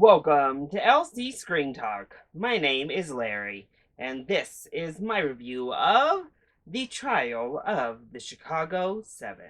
Welcome to LC Screen Talk. My name is Larry, and this is my review of The Trial of the Chicago 7.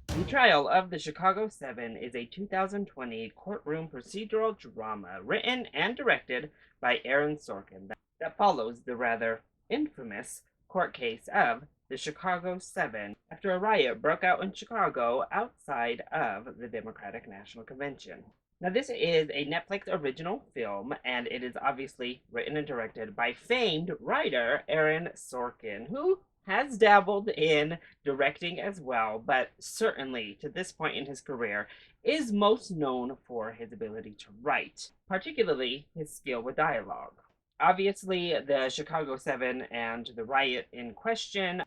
The Trial of the Chicago 7 is a 2020 courtroom procedural drama written and directed by Aaron Sorkin that follows the rather infamous court case of the Chicago 7 after a riot broke out in Chicago outside of the Democratic National Convention. Now, this is a Netflix original film, and it is obviously written and directed by famed writer Aaron Sorkin, who has dabbled in directing as well, but certainly to this point in his career is most known for his ability to write, particularly his skill with dialogue. Obviously, the Chicago 7 and the riot in question,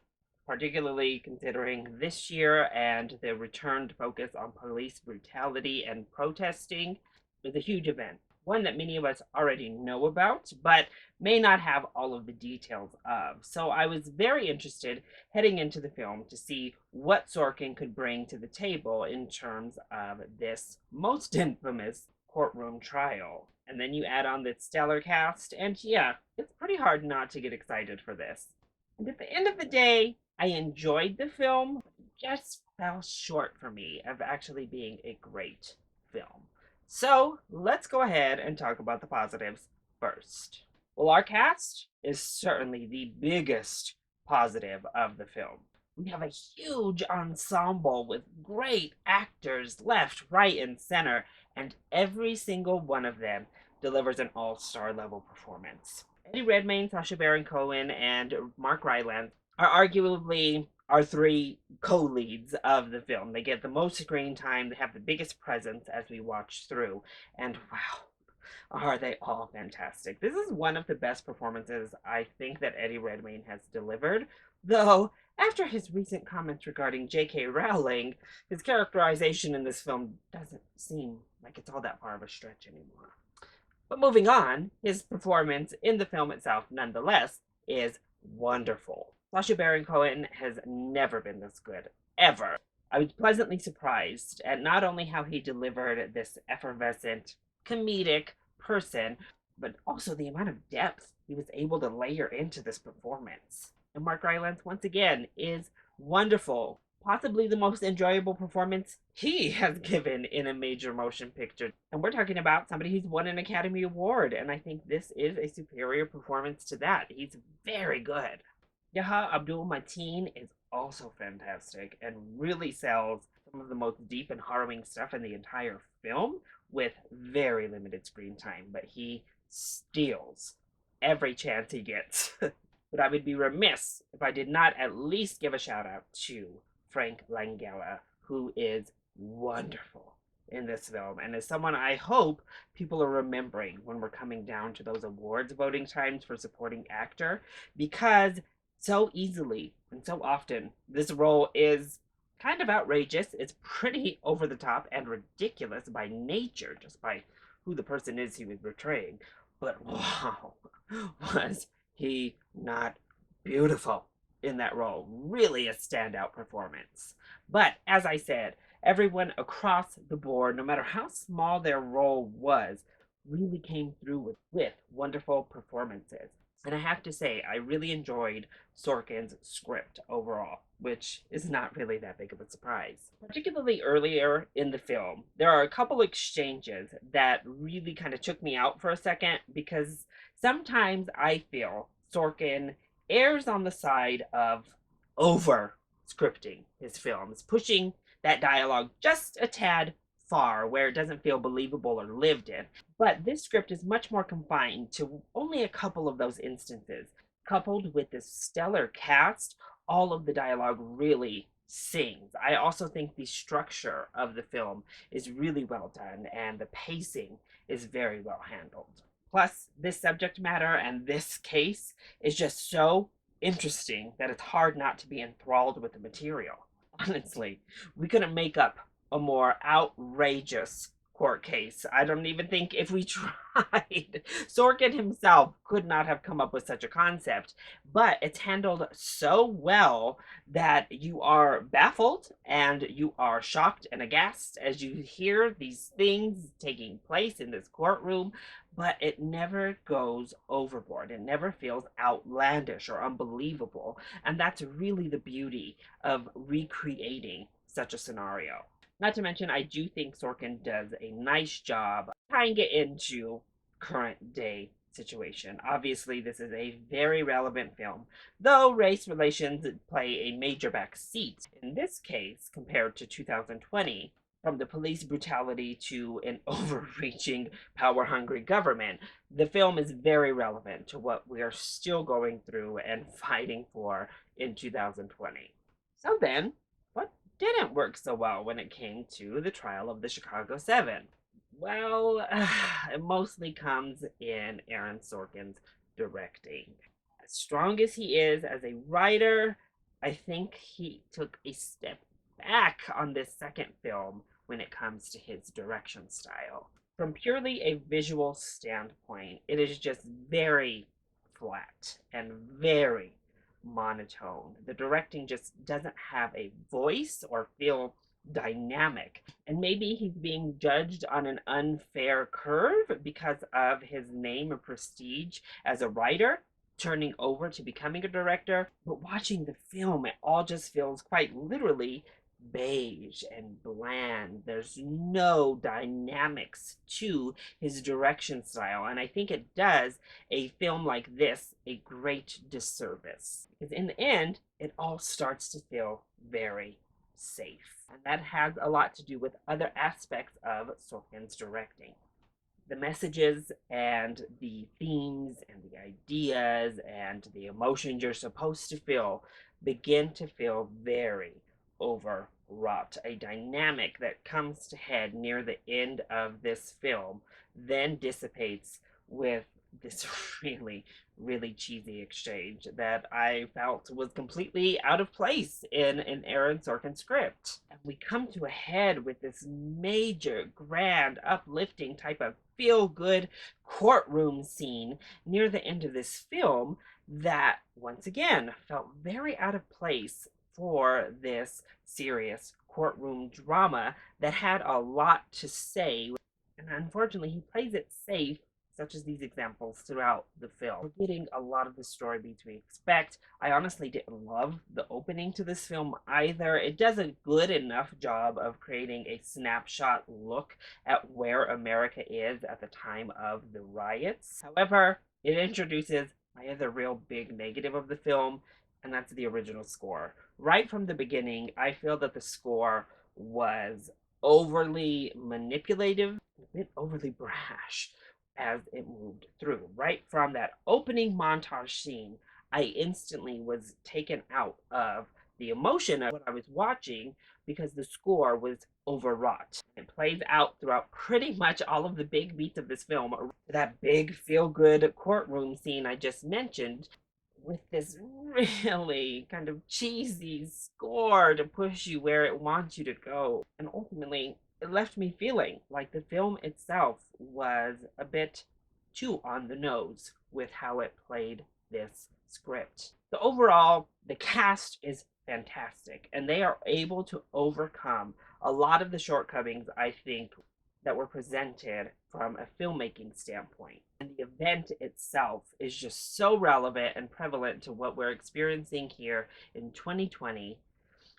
particularly considering this year and the returned focus on police brutality and protesting, is a huge event. One that many of us already know about, but may not have all of the details of. So I was very interested heading into the film to see what Sorkin could bring to the table in terms of this most infamous courtroom trial. And then you add on the stellar cast, and yeah, it's pretty hard not to get excited for this. And at the end of the day, I enjoyed the film, just fell short for me of actually being a great film. So let's go ahead and talk about the positives first. Well, our cast is certainly the biggest positive of the film. We have a huge ensemble with great actors left, right, and center, and every single one of them delivers an all-star level performance. Eddie Redmayne, Sacha Baron Cohen, and Mark Rylance are arguably our three co-leads of the film. They get the most screen time, they have the biggest presence as we watch through, and wow, are they all fantastic. This is one of the best performances I think that Eddie Redmayne has delivered, though after his recent comments regarding J.K. Rowling, his characterization in this film doesn't seem like it's all that far of a stretch anymore. But moving on, his performance in the film itself, nonetheless, is wonderful. Sacha Baron Cohen has never been this good, ever. I was pleasantly surprised at not only how he delivered this effervescent, comedic person, but also the amount of depth he was able to layer into this performance. And Mark Rylance, once again, is wonderful. Possibly the most enjoyable performance he has given in a major motion picture. And we're talking about somebody who's won an Academy Award, and I think this is a superior performance to that. He's very good. Abdul-Mateen is also fantastic and really sells some of the most deep and harrowing stuff in the entire film with very limited screen time, but he steals every chance he gets. But I would be remiss if I did not at least give a shout out to Frank Langella, who is wonderful in this film and is someone I hope people are remembering when we're coming down to those awards voting times for supporting actor, because so easily and so often this role is kind of outrageous. It's pretty over the top and ridiculous by nature, just by who the person is he was portraying. But wow, was he not beautiful in that role? Really a standout performance. But as I said, everyone across the board, no matter how small their role was, really came through with wonderful performances. And I have to say, I really enjoyed Sorkin's script overall, which is not really that big of a surprise. Particularly earlier in the film, there are a couple exchanges that really kind of took me out for a second, because sometimes I feel Sorkin errs on the side of over scripting his films, pushing that dialogue just a tad far where it doesn't feel believable or lived in. But this script is much more confined to only a couple of those instances. Coupled with this stellar cast, all of the dialogue really sings. I also think the structure of the film is really well done and the pacing is very well handled. Plus, this subject matter and this case is just so interesting that it's hard not to be enthralled with the material. Honestly, we couldn't make up a more outrageous court case. I don't even think if we tried, Sorkin himself could not have come up with such a concept. But it's handled so well that you are baffled and you are shocked and aghast as you hear these things taking place in this courtroom, but it never goes overboard. It never feels outlandish or unbelievable. And that's really the beauty of recreating such a scenario. Not to mention, I do think Sorkin does a nice job tying it into current day situation. Obviously, this is a very relevant film, though race relations play a major back seat in this case compared to 2020. From the police brutality to an overreaching, power hungry government, the film is very relevant to what we are still going through and fighting for in 2020. So then, what didn't work so well when it came to the trial of the Chicago Seven? Well, it mostly comes in Aaron Sorkin's directing. As strong as he is as a writer, I think he took a step back on this second film when it comes to his direction style. From purely a visual standpoint, it is just very flat and very monotone. The directing just doesn't have a voice or feel dynamic. And maybe he's being judged on an unfair curve because of his name and prestige as a writer, turning over to becoming a director. But watching the film, it all just feels quite literally beige and bland. There's no dynamics to his direction style, and I think it does a film like this a great disservice. Because in the end, it all starts to feel very safe. And that has a lot to do with other aspects of Sorkin's directing. The messages and the themes and the ideas and the emotions you're supposed to feel begin to feel very overwrought. A dynamic that comes to head near the end of this film then dissipates with this really cheesy exchange that I felt was completely out of place in an Aaron Sorkin script. And we come to a head with this major, grand, uplifting type of feel-good courtroom scene near the end of this film that, once again, felt very out of place for this serious courtroom drama that had a lot to say. And unfortunately, he plays it safe, such as these examples throughout the film. We're getting a lot of the story beats we expect. I honestly didn't love the opening to this film either. It does a good enough job of creating a snapshot look at where America is at the time of the riots. However, it introduces my other real big negative of the film, and that's the original score. Right from the beginning, I feel that the score was overly manipulative, a bit overly brash as it moved through. Right from that opening montage scene, I instantly was taken out of the emotion of what I was watching because the score was overwrought. It plays out throughout pretty much all of the big beats of this film. That big feel-good courtroom scene I just mentioned, with this really kind of cheesy score to push you where it wants you to go. And ultimately, it left me feeling like the film itself was a bit too on the nose with how it played this script. So overall, the cast is fantastic, and they are able to overcome a lot of the shortcomings, I think, that were presented from a filmmaking standpoint. And the event itself is just so relevant and prevalent to what we're experiencing here in 2020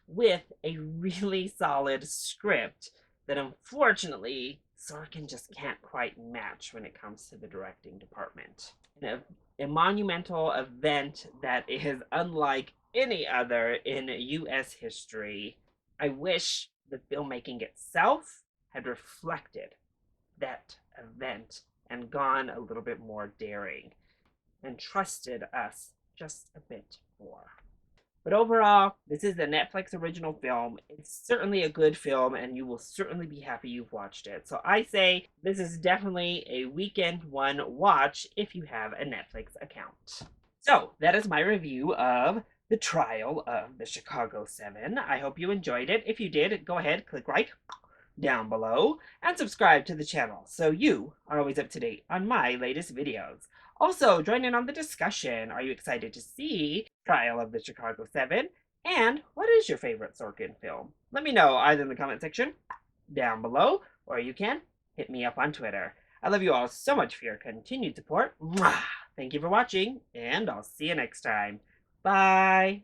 with a really solid script that unfortunately Sorkin just can't quite match when it comes to the directing department. A monumental event that is unlike any other in US history. I wish the filmmaking itself had reflected that event and gone a little bit more daring and trusted us just a bit more. But overall, this is a Netflix original film. It's certainly a good film, and you will certainly be happy you've watched it. So I say this is definitely a weekend one watch if you have a Netflix account. So that is my review of the trial of the Chicago Seven. I hope you enjoyed it. If you did, go ahead, click like, down below and subscribe to the channel so you are always up to date on my latest videos. Also, join in on the discussion. Are you excited to see Trial of the Chicago 7? And what is your favorite Sorkin film? Let me know either in the comment section down below, or you can hit me up on Twitter. I love you all so much for your continued support. Mwah! Thank you for watching, and I'll see you next time. Bye!